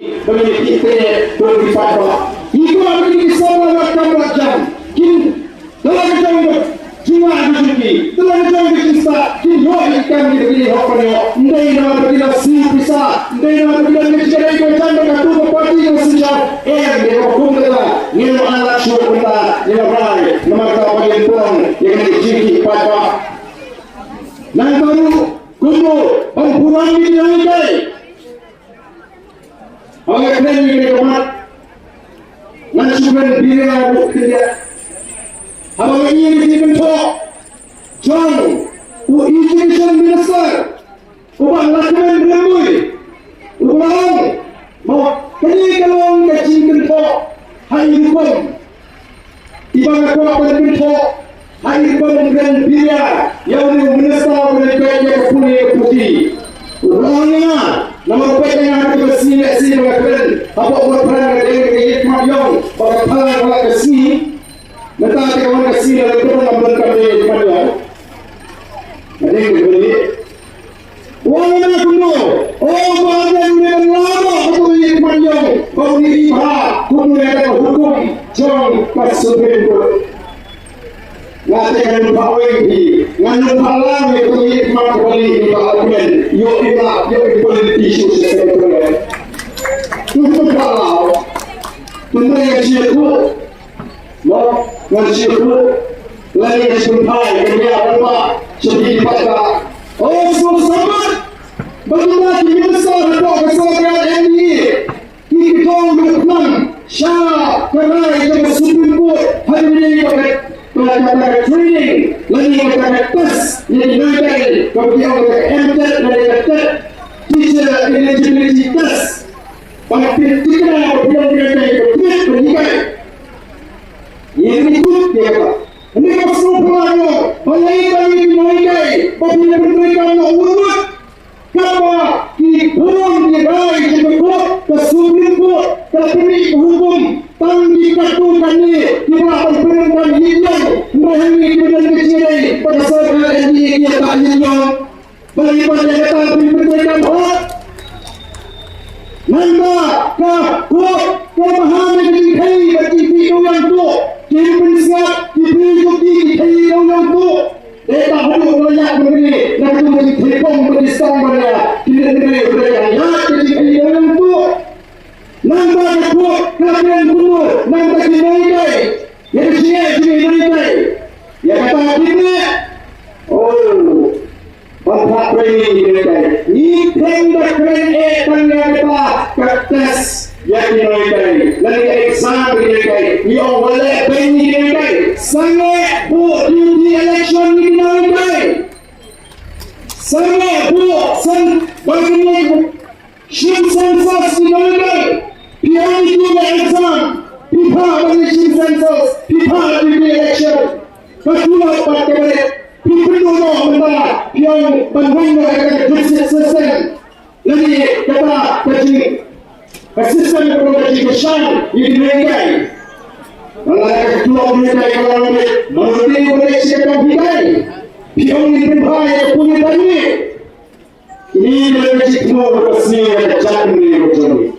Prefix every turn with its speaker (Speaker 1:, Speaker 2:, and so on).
Speaker 1: Bagi kita berifadah. Itu bagi semua macam macam. Dalam macam cuma rezeki. Dalam macam kita kita ikan kita pilih hoknya. Ndai nama kita si bisa. Ndai nama kita mencari macam dengan tu berparti yang sejak. Dia hukum kita. Dia anak syur kita. Dia rai. Nama kita bagi pun yang diciri pada. Nanti kumpul pembunuhan ini lagi. Oleh kerana ini kemat, nasiban bila bekerja, abang ini dibentuk, jang, education minister, ubah lakukan berambui, ubah mau kini kalau kaji bentuk, hari hukum, ibang aku akan bentuk, hari hukum dengan bila, yang minister berkaitan kepunyai putih, ubahnya. Nama baik yang ada di sini berkaitan apa berperan dengan hikmat yang berkaitan dengan kesini. Nanti kita kesini dalam program berkaitan dengan hikmat yang. Ada yang berbeda. Wanita kuno, bahagian yang lama betul hikmat yang kau dilihat kuno ada hukum jang kasurin pun. Nanti kan lupa lagi, nganu halang itu hikmat kali di bahagian. Yo politisi sekarang. Tuntut kalau, tuntut yang siapa, mau yang siapa, lagi yang sebentar, kerja apa, sedih pada. Oh, semua bagaimana besar atau kesalahan ini? Kita berkenan, syah kerana itu Supreme Court hari ini pada training, lagi pada tes yang dilakukan, kemudian pada MTET dari MTET, teacher eligibility test, pada ketika kemudian dilakukan pendidikan, ini ikut dia apa? Ini maksud pelanggan, bagi dinaikai, bagi pendidikan urut, kapa dikurang dirai jemput ke Supreme Court, ke pendidik hukum, tanggi katukan ini, kita berperintah hidang, merahmi dengan kecilai, pada saat ini dia tak hidang, bagi pada kata pendidikan hak, nanda ke hak, kemahaman dikai bagi video yang tu, kiri pensiap, kiri bukti dikai yang tu, dia tak perlu banyak begini, nak tu bagi telefon berdisang pada, kiri berdaya, dikai yang tu, nanda ke hak, kalian kuno, nanda dinaikai, yang siap dinaikai, yang kata kita, oh, bapak ini dinaikai, ni tenda keren tanda kita kertas yang dinaikai, nanti exam dinaikai, ni awalnya penny dinaikai, sangat bu duty election dinaikai, sangat bu bagi shim census dinaikai, pian itu exam, pipa bagi shim census, pipa duty election, kedua pakai Pimpinnya mentara yang bangunnya akan justice system. Jadi kata kaji sistem produksi besar dinaikai. Kalau ketua dinaikai kalau menteri koleksi akan dinaikai. Pion dipintai punya tadi. Ini dari semua bersih dan cantik betul.